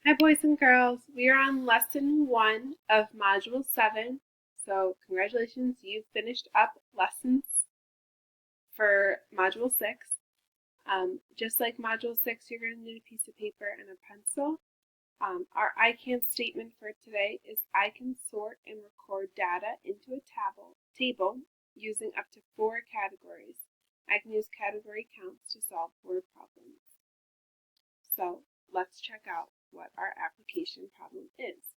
Hi, boys and girls. We are on lesson 1 of module 7. So, congratulations, you've finished up lessons for module 6. Just like module 6, you're going to need a piece of paper and a pencil. Our I can statement for today is I can sort and record data into a table using up to 4 categories. I can use category counts to solve word problems. So, let's check out what our application problem is.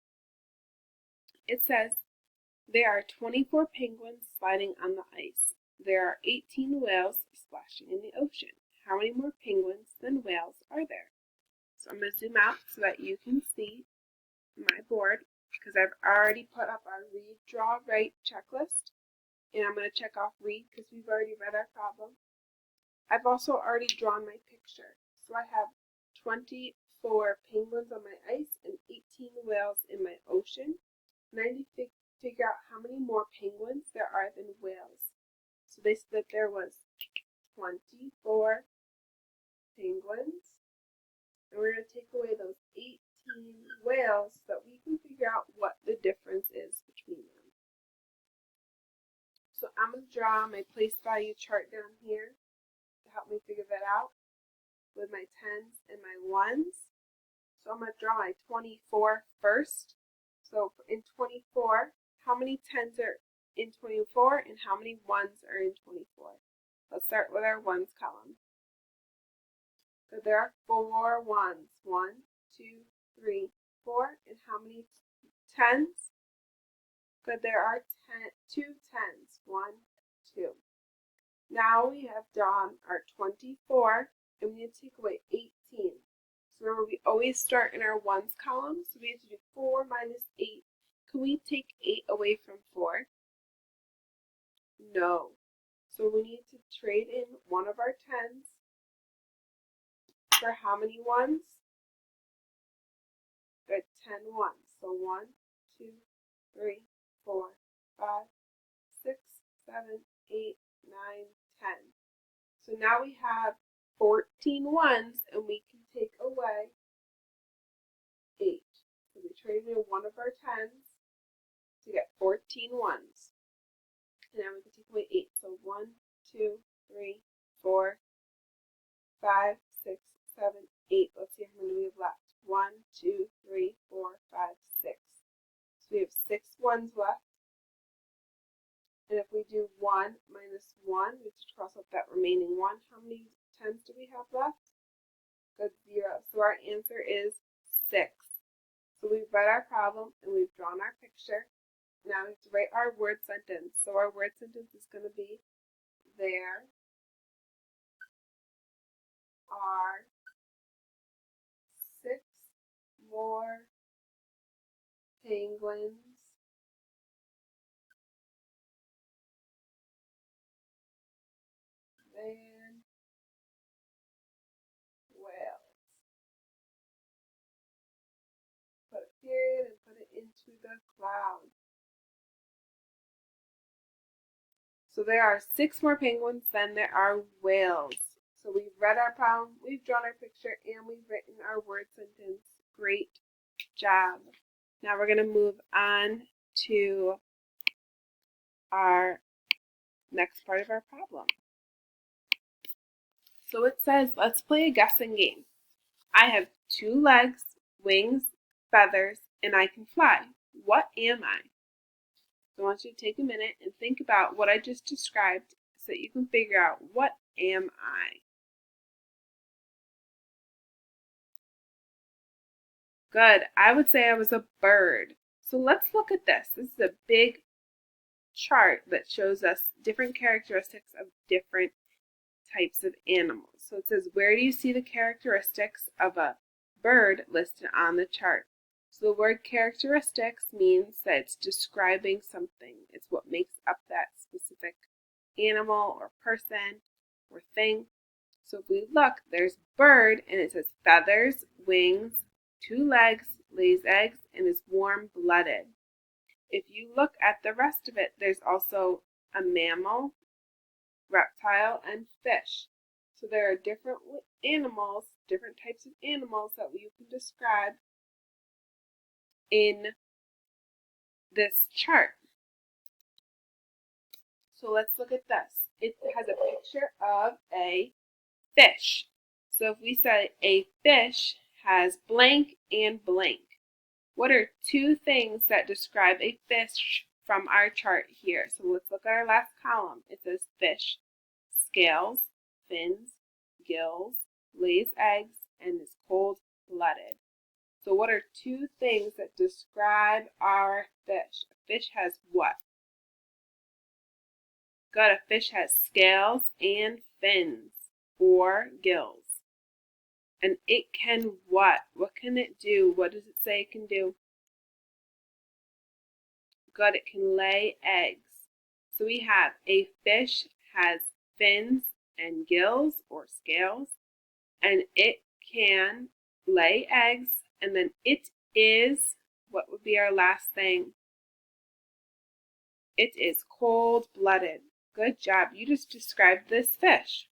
It says, there are 24 penguins sliding on the ice. There are 18 whales splashing in the ocean. How many more penguins than whales are there? So I'm going to zoom out so that you can see my board because I've already put up our read, draw, write checklist. And I'm going to check off read because we've already read our problem. I've also already drawn my picture. So I have 24 penguins on my ice and 18 whales in my ocean. And I need to figure out how many more penguins there are than whales. So they said that there was 24 penguins, and we're going to take away those 18 whales so that we can figure out what the difference is between them. So I'm going to draw my place value chart down here to help me figure that out with my 10s and my 1s. So I'm going to draw my 24 first. So in 24, how many 10s are in 24 and how many 1s are in 24? Let's start with our 1s column. So there are 4 1s. 1, 2, 3, 4. And how many 10s? Good, there are 2 10s. 1, 2. Now we have drawn our 24 and we need to take away 18. So remember, we always start in our 1s column, so we have to do 4 minus 8. Can we take 8 away from 4? No. So we need to trade in one of our 10s for how many 1s? Good, 10 1s. So 1, 2, 3, 4, 5, 6, 7, 8, 9, 10. So now we have 14 1s and we can take away 8. So we traded in one of our 10s to get 14 1s. And now we can take away 8. So 1, 2, 3, 4, 5, 6, 7, 8. Let's see how many we have left. 1, 2, 3, 4, 5, 6. So we have 6 1s left. And if we do 1 minus 1, we have to cross out that remaining 1. How many 10s do we have left? Good, 0. So our answer is 6. So we've read our problem and we've drawn our picture. Now we have to write our word sentence. So our word sentence is going to be, there are 6 more penguins than whales. Put a period and put it into the cloud. So there are 6 more penguins than there are whales. So we've read our problem, we've drawn our picture, and we've written our word sentence. Great job. Now we're going to move on to our next part of our problem. So it says, let's play a guessing game. I have 2 legs, wings, feathers, and I can fly. What am I? So I want you to take a minute and think about what I just described so that you can figure out, what am I? Good. I would say I was a bird. So let's look at this. This is a big chart that shows us different characteristics of different types of animals. So it says, where do you see the characteristics of a bird listed on the chart? So the word characteristics means that it's describing something. It's what makes up that specific animal or person or thing. So if we look, there's bird and it says feathers, wings, 2 legs, lays eggs, and is warm-blooded. If you look at the rest of it, there's also a mammal, reptile, and fish. So there are different animals, different types of animals that you can describe in this chart. So let's look at this. It has a picture of a fish. So if we say a fish has blank and blank, what are two things that describe a fish from our chart here? So let's look at our last column. It says fish, scales, fins, gills, lays eggs, and is cold-blooded. So what are two things that describe our fish? A fish has what? Good, a fish has scales and fins or gills. And it can what? What can it do? What does it say it can do? Good, it can lay eggs. So we have a fish has fins and gills or scales, and it can lay eggs, and then it is, what would be our last thing? It is cold-blooded. Good job. You just described this fish.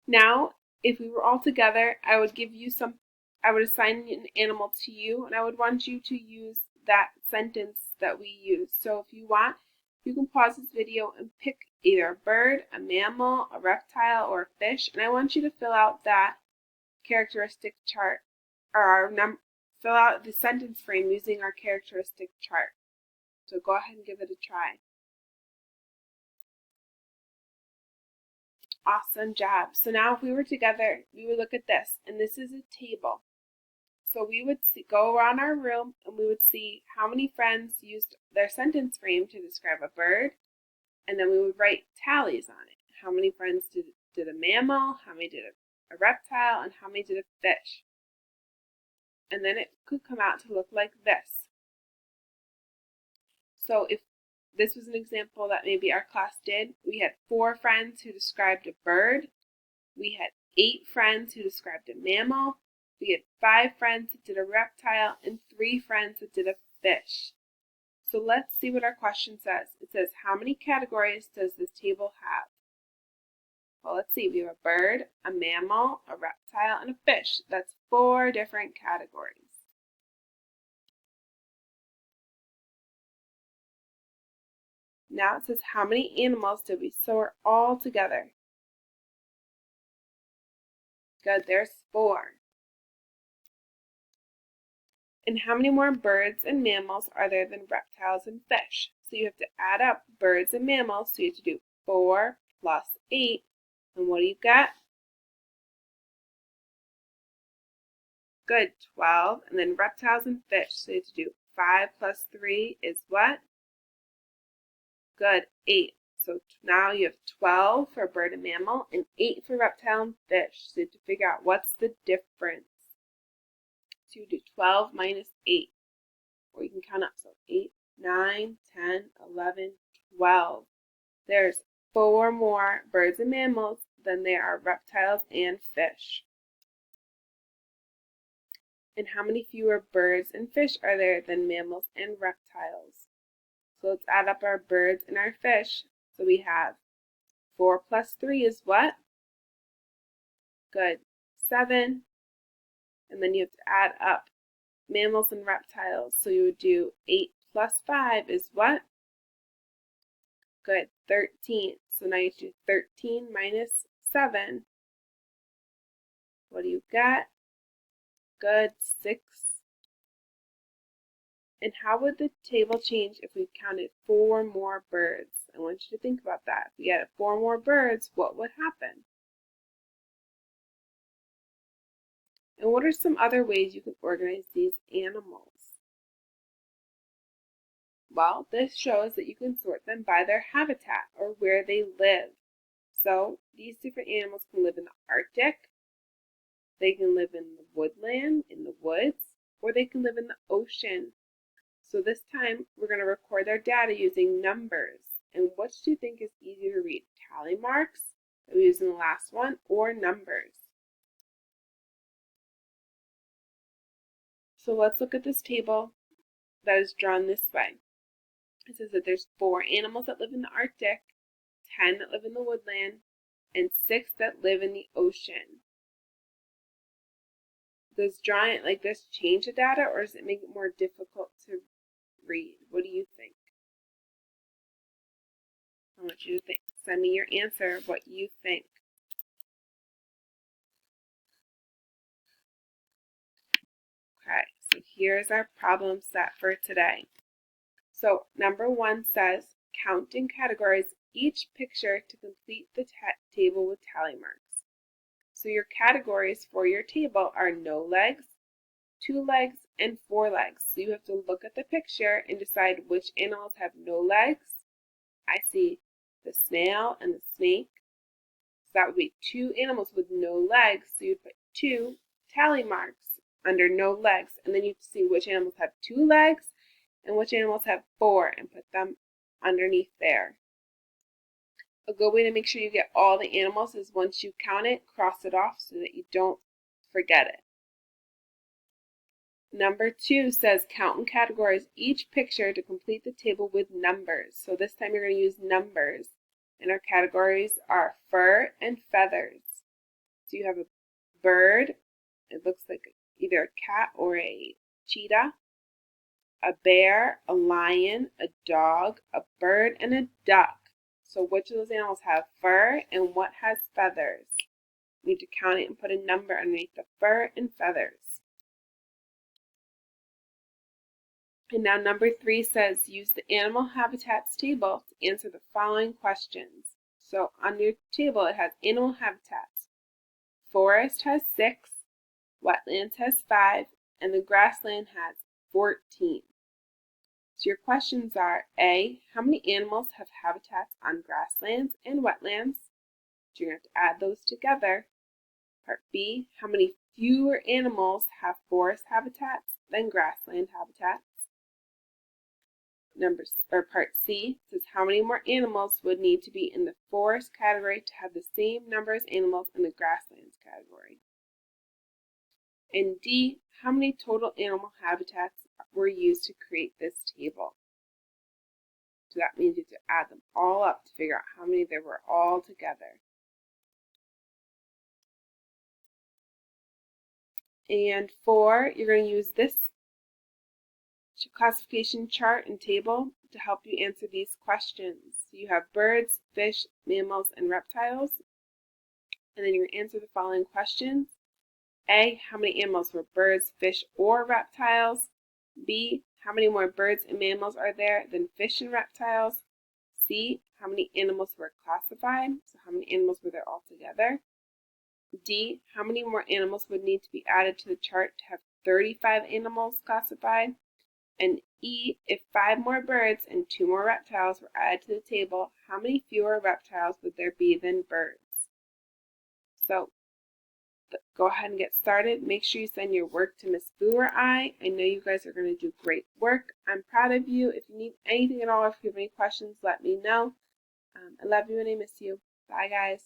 Now, if we were all together, I would assign an animal to you, and I would want you to use that sentence that we use. So if you want, you can pause this video and pick either a bird, a mammal, a reptile, or a fish, and I want you to fill out that characteristic chart, or fill out the sentence frame using our characteristic chart. So go ahead and give it a try. Awesome job. So now if we were together, we would look at this, and this is a table. So we would go around our room and we would see how many friends used their sentence frame to describe a bird, and then we would write tallies on it. How many friends did a mammal, how many did a reptile, and how many did a fish. And then it could come out to look like this. So if this was an example that maybe our class did, we had 4 friends who described a bird, we had 8 friends who described a mammal, we had 5 friends that did a reptile, and 3 friends that did a fish. So let's see what our question says. It says, how many categories does this table have? Well, let's see. We have a bird, a mammal, a reptile, and a fish. That's 4 different categories. Now it says, how many animals did we sort all together? Good, there's 4. And how many more birds and mammals are there than reptiles and fish? So you have to add up birds and mammals, so you have to do 4 plus 8. And what do you got? Good, 12. And then reptiles and fish, so you have to do 5 plus 3 is what? Good, 8. So now you have 12 for bird and mammal and 8 for reptile and fish. So you have to figure out what's the difference. So you do 12 minus 8. Or you can count up. So 8, 9, 10, 11, 12. There's 4 more birds and mammals than there are reptiles and fish. And how many fewer birds and fish are there than mammals and reptiles? So let's add up our birds and our fish. So we have 4 plus 3 is what? Good, 7. And then you have to add up mammals and reptiles. So you would do 8 plus 5 is what? Good, 13. So now you do 13 minus 7. What do you got? Good, 6. And how would the table change if we counted 4 more birds? I want you to think about that. If we added 4 more birds, what would happen? And what are some other ways you can organize these animals? Well, this shows that you can sort them by their habitat or where they live. So these different animals can live in the Arctic, they can live in the woodland, in the woods, or they can live in the ocean. So this time we're going to record their data using numbers. And which do you think is easier to read? Tally marks that we used in the last one, or numbers? So let's look at this table that is drawn this way. It says that there's 4 animals that live in the Arctic, 10 that live in the woodland, and 6 that live in the ocean. Does drawing it like this change the data, or does it make it more difficult to read? What do you think? I want you to think. Send me your answer of what you think. Okay, so here's our problem set for today. So number 1 says, count and categorize each picture to complete the table with tally marks. So your categories for your table are no legs, 2 legs, and 4 legs. So you have to look at the picture and decide which animals have no legs. I see the snail and the snake. So that would be 2 animals with no legs. So you'd put 2 tally marks under no legs, and then you see which animals have 2 legs and which animals have 4, and put them underneath there. A good way to make sure you get all the animals is once you count it, cross it off so that you don't forget it. Number 2 says count and categorize each picture to complete the table with numbers. So this time you're going to use numbers, and our categories are fur and feathers. So you have a bird, it looks like either a cat or a cheetah, a bear, a lion, a dog, a bird, and a duck. So which of those animals have fur and what has feathers? You need to count it and put a number underneath the fur and feathers. And now number 3 says use the animal habitats table to answer the following questions. So on your table it has animal habitats. Forest has 6, wetlands has 5, and the grassland has 14. So your questions are A, how many animals have habitats on grasslands and wetlands? So you're going to have to add those together. Part B, how many fewer animals have forest habitats than grassland habitats? Part C says how many more animals would need to be in the forest category to have the same number as animals in the grasslands category? And D, how many total animal habitats were used to create this table? So that means you have to add them all up to figure out how many there were all together. And 4, you're going to use this classification chart and table to help you answer these questions. So you have birds, fish, mammals, and reptiles. And then you're going to answer the following questions. A, how many animals were birds, fish, or reptiles? B, how many more birds and mammals are there than fish and reptiles? C, how many animals were classified? So how many animals were there altogether? D, how many more animals would need to be added to the chart to have 35 animals classified? And E, if 5 more birds and 2 more reptiles were added to the table, how many fewer reptiles would there be than birds? So go ahead and get started. Make sure you send your work to Miss Boo or I. I know you guys are going to do great work. I'm proud of you. If you need anything at all, if you have any questions, let me know. I love you and I miss you. Bye, guys.